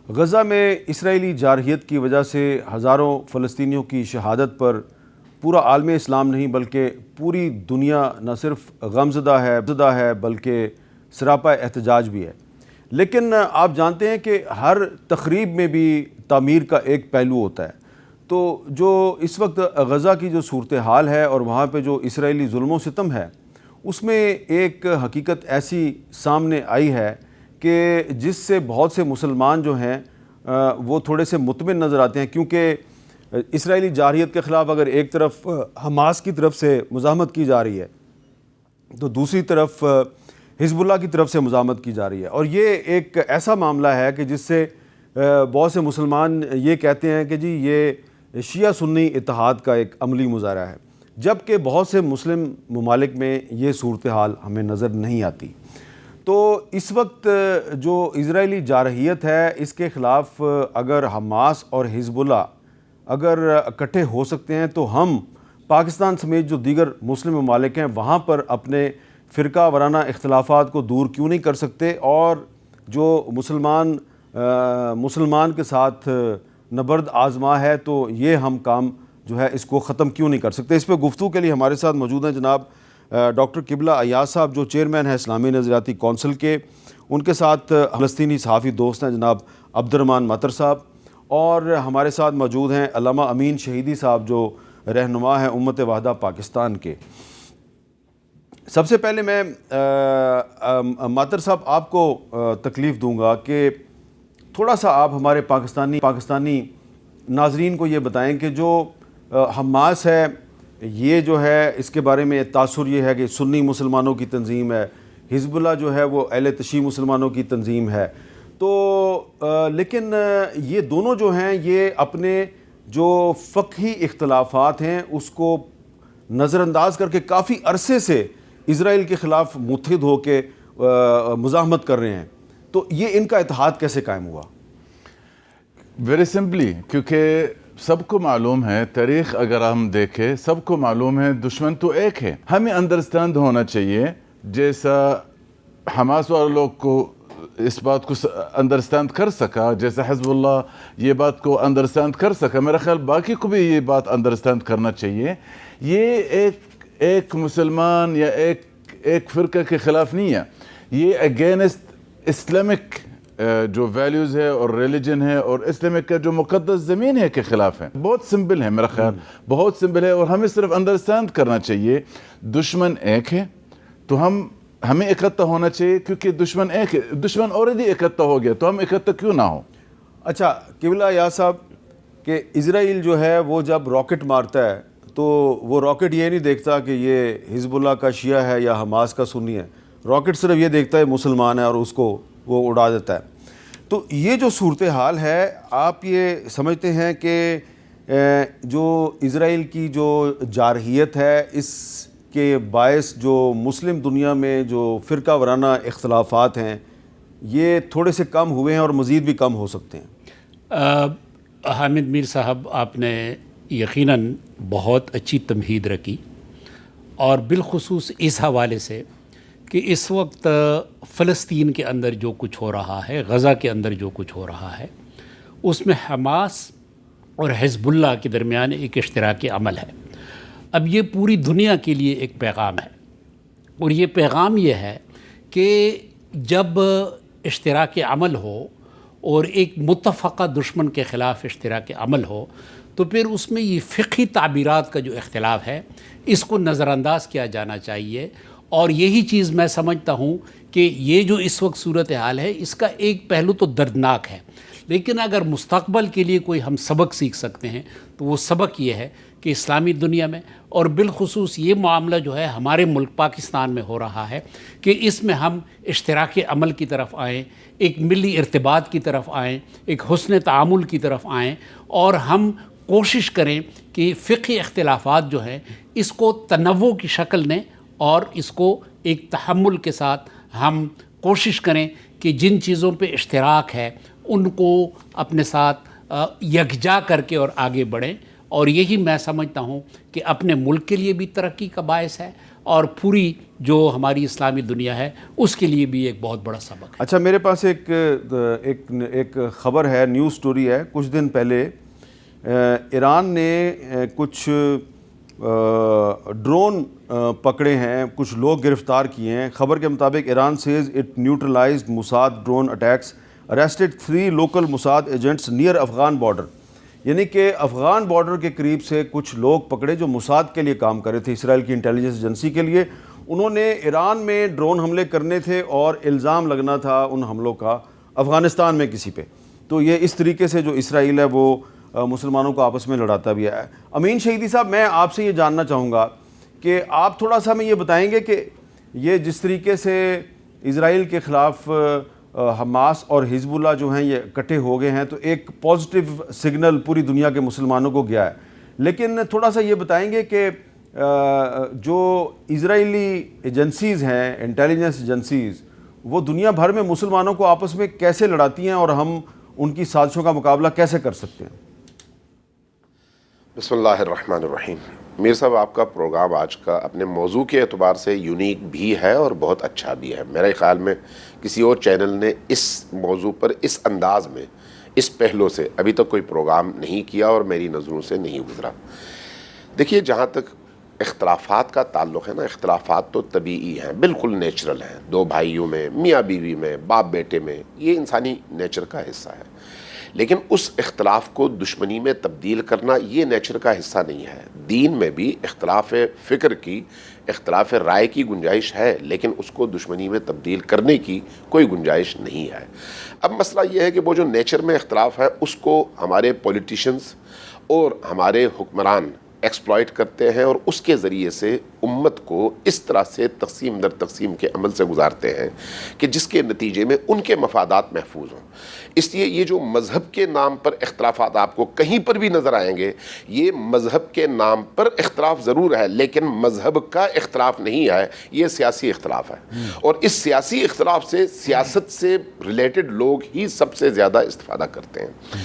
غزہ میں اسرائیلی جارحیت کی وجہ سے ہزاروں فلسطینیوں کی شہادت پر پورا عالم اسلام نہیں بلکہ پوری دنیا نہ صرف غمزدہ ہے بلکہ سراپا احتجاج بھی ہے۔ لیکن آپ جانتے ہیں کہ ہر تخریب میں بھی تعمیر کا ایک پہلو ہوتا ہے۔ تو جو اس وقت غزہ کی جو صورتحال ہے اور وہاں پہ جو اسرائیلی ظلم و ستم ہے، اس میں ایک حقیقت ایسی سامنے آئی ہے کہ جس سے بہت سے مسلمان جو ہیں وہ تھوڑے سے مطمئن نظر آتے ہیں، کیونکہ اسرائیلی جارحیت کے خلاف اگر ایک طرف حماس کی طرف سے مزاحمت کی جا رہی ہے تو دوسری طرف حزب اللہ کی طرف سے مزاحمت کی جا رہی ہے، اور یہ ایک ایسا معاملہ ہے کہ جس سے بہت سے مسلمان یہ کہتے ہیں کہ جی یہ شیعہ سنی اتحاد کا ایک عملی مظاہرہ ہے، جبکہ بہت سے مسلم ممالک میں یہ صورتحال ہمیں نظر نہیں آتی۔ تو اس وقت جو اسرائیلی جارحیت ہے اس کے خلاف اگر حماس اور حزب اللہ اگر اکٹھے ہو سکتے ہیں تو ہم پاکستان سمیت جو دیگر مسلم ممالک ہیں وہاں پر اپنے فرقہ وارانہ اختلافات کو دور کیوں نہیں کر سکتے، اور جو مسلمان کے ساتھ نبرد آزما ہے تو یہ ہم کام جو ہے اس کو ختم کیوں نہیں کر سکتے۔ اس پہ گفتگو کے لیے ہمارے ساتھ موجود ہیں جناب ڈاکٹر قبلہ ایاز صاحب، جو چیئرمین ہیں اسلامی نظریاتی کونسل کے، ان کے ساتھ فلسطینی صحافی دوست ہیں جناب عبدالرحمن مطر صاحب، اور ہمارے ساتھ موجود ہیں علامہ امین شہیدی صاحب جو رہنما ہیں امت وحدہ پاکستان کے۔ سب سے پہلے میں مطر صاحب آپ کو تکلیف دوں گا کہ تھوڑا سا آپ ہمارے پاکستانی ناظرین کو یہ بتائیں کہ جو حماس ہے یہ جو ہے اس کے بارے میں تاثر یہ ہے کہ سنی مسلمانوں کی تنظیم ہے، حزب اللہ جو ہے وہ اہل تشیع مسلمانوں کی تنظیم ہے، تو لیکن یہ دونوں جو ہیں یہ اپنے جو فقہی اختلافات ہیں اس کو نظر انداز کر کے کافی عرصے سے اسرائیل کے خلاف متحد ہو کے مزاحمت کر رہے ہیں، تو یہ ان کا اتحاد کیسے قائم ہوا؟ ویری سمپلی، کیونکہ سب کو معلوم ہے، تاریخ اگر ہم دیکھیں سب کو معلوم ہے دشمن تو ایک ہے۔ ہمیں انڈرسٹینڈ ہونا چاہیے، جیسا حماس والے لوگ کو اس بات کو انڈرسٹینڈ کر سکا، جیسا حزب اللہ یہ بات کو انڈرسٹینڈ کر سکا، میرا خیال باقی کو بھی یہ بات انڈرسٹینڈ کرنا چاہیے۔ یہ ایک مسلمان یا ایک فرقہ کے خلاف نہیں ہے، یہ اگینسٹ اسلامک جو ویلیوز ہے اور ریلیجن ہے اور اسلامک کا جو مقدس زمین ہے کے خلاف ہے۔ بہت سمپل ہے، میرا خیال بہت سمپل ہے، اور ہمیں صرف انڈرسٹینڈ کرنا چاہیے دشمن ایک ہے تو ہمیں اکٹھا ہونا چاہیے، کیونکہ دشمن ایک ہے، دشمن already اکٹھا ہو گیا تو ہم اکٹھا کیوں نہ ہو۔ اچھا قبلہ ایاز صاحب، کہ اسرائیل جو ہے وہ جب راکٹ مارتا ہے تو وہ راکٹ یہ نہیں دیکھتا کہ یہ حزب اللہ کا شیعہ ہے یا حماس کا سنی ہے، راکٹ صرف یہ دیکھتا ہے مسلمان ہے اور اس کو وہ اڑا دیتا ہے۔ تو یہ جو صورتحال ہے آپ یہ سمجھتے ہیں کہ جو اسرائیل کی جو جارحیت ہے اس کے باعث جو مسلم دنیا میں جو فرقہ وارانہ اختلافات ہیں یہ تھوڑے سے کم ہوئے ہیں اور مزید بھی کم ہو سکتے ہیں؟ حامد میر صاحب، آپ نے یقیناً بہت اچھی تمہید رکھی، اور بالخصوص اس حوالے سے کہ اس وقت فلسطین کے اندر جو کچھ ہو رہا ہے، غزہ کے اندر جو کچھ ہو رہا ہے، اس میں حماس اور حزب اللہ کے درمیان ایک اشتراک عمل ہے۔ اب یہ پوری دنیا کے لیے ایک پیغام ہے، اور یہ پیغام یہ ہے کہ جب اشتراک عمل ہو اور ایک متفقہ دشمن کے خلاف اشتراک عمل ہو تو پھر اس میں یہ فقہی تعبیرات کا جو اختلاف ہے اس کو نظر انداز کیا جانا چاہیے، اور یہی چیز میں سمجھتا ہوں کہ یہ جو اس وقت صورتحال ہے اس کا ایک پہلو تو دردناک ہے، لیکن اگر مستقبل کے لیے کوئی ہم سبق سیکھ سکتے ہیں تو وہ سبق یہ ہے کہ اسلامی دنیا میں، اور بالخصوص یہ معاملہ جو ہے ہمارے ملک پاکستان میں ہو رہا ہے، کہ اس میں ہم اشتراک عمل کی طرف آئیں، ایک ملی ارتباط کی طرف آئیں، ایک حسن تعامل کی طرف آئیں، اور ہم کوشش کریں کہ فقہی اختلافات جو ہیں اس کو تنوع کی شکل دیں، اور اس کو ایک تحمل کے ساتھ ہم کوشش کریں کہ جن چیزوں پہ اشتراک ہے ان کو اپنے ساتھ یکجا کر کے اور آگے بڑھیں، اور یہی میں سمجھتا ہوں کہ اپنے ملک کے لیے بھی ترقی کا باعث ہے، اور پوری جو ہماری اسلامی دنیا ہے اس کے لیے بھی ایک بہت بڑا سبق ہے۔ اچھا، میرے پاس ایک خبر ہے، نیوز سٹوری ہے۔ کچھ دن پہلے ایران نے کچھ ڈرون پکڑے ہیں، کچھ لوگ گرفتار کیے ہیں۔ خبر کے مطابق Iran says it neutralised Mossad drone attacks, arrested 3 local Mossad agents near Afghan border, یعنی کہ افغان بارڈر کے قریب سے کچھ لوگ پکڑے جو موساد کے لیے کام کر رہے تھے، اسرائیل کی انٹیلیجنس ایجنسی کے لیے۔ انہوں نے ایران میں ڈرون حملے کرنے تھے اور الزام لگنا تھا ان حملوں کا افغانستان میں کسی پہ۔ تو یہ اس طریقے سے جو اسرائیل ہے وہ مسلمانوں کو آپس میں لڑاتا بھی ہے۔ امین شہیدی صاحب، میں آپ سے یہ جاننا چاہوں گا کہ آپ تھوڑا سا ہمیں یہ بتائیں گے کہ یہ جس طریقے سے اسرائیل کے خلاف حماس اور حزب اللہ جو ہیں یہ اکٹھے ہو گئے ہیں، تو ایک پازیٹیو سگنل پوری دنیا کے مسلمانوں کو گیا ہے، لیکن تھوڑا سا یہ بتائیں گے کہ جو اسرائیلی ایجنسیز ہیں، انٹیلیجنس ایجنسیز، وہ دنیا بھر میں مسلمانوں کو آپس میں کیسے لڑاتی ہیں اور ہم ان کی سازشوں کا مقابلہ کیسے کر سکتے ہیں؟ بسم اللہ الرحمن الرحیم۔ میر صاحب، آپ کا پروگرام آج کا اپنے موضوع کے اعتبار سے یونیک بھی ہے اور بہت اچھا بھی ہے۔ میرے خیال میں کسی اور چینل نے اس موضوع پر اس انداز میں، اس پہلو سے ابھی تک کوئی پروگرام نہیں کیا اور میری نظروں سے نہیں گزرا۔ دیکھیے، جہاں تک اختلافات کا تعلق ہے نا، اختلافات تو طبیعی ہیں، بالکل نیچرل ہیں۔ 2 بھائیوں میں، میاں بیوی میں، باپ بیٹے میں، یہ انسانی نیچر کا حصہ ہے۔ لیکن اس اختلاف کو دشمنی میں تبدیل کرنا یہ نیچر کا حصہ نہیں ہے۔ دین میں بھی اختلاف فکر کی، اختلاف رائے کی گنجائش ہے، لیکن اس کو دشمنی میں تبدیل کرنے کی کوئی گنجائش نہیں ہے۔ اب مسئلہ یہ ہے کہ وہ جو نیچر میں اختلاف ہے اس کو ہمارے پولیٹیشنز اور ہمارے حکمران ایکسپلائٹ کرتے ہیں اور اس کے ذریعے سے امت کو اس طرح سے تقسیم در تقسیم کے عمل سے گزارتے ہیں کہ جس کے نتیجے میں ان کے مفادات محفوظ ہوں۔ اس لیے یہ جو مذہب کے نام پر اختلافات آپ کو کہیں پر بھی نظر آئیں گے، یہ مذہب کے نام پر اختلاف ضرور ہے لیکن مذہب کا اختلاف نہیں ہے، یہ سیاسی اختلاف ہے۔ اور اس سیاسی اختلاف سے سیاست سے ریلیٹڈ لوگ ہی سب سے زیادہ استفادہ کرتے ہیں۔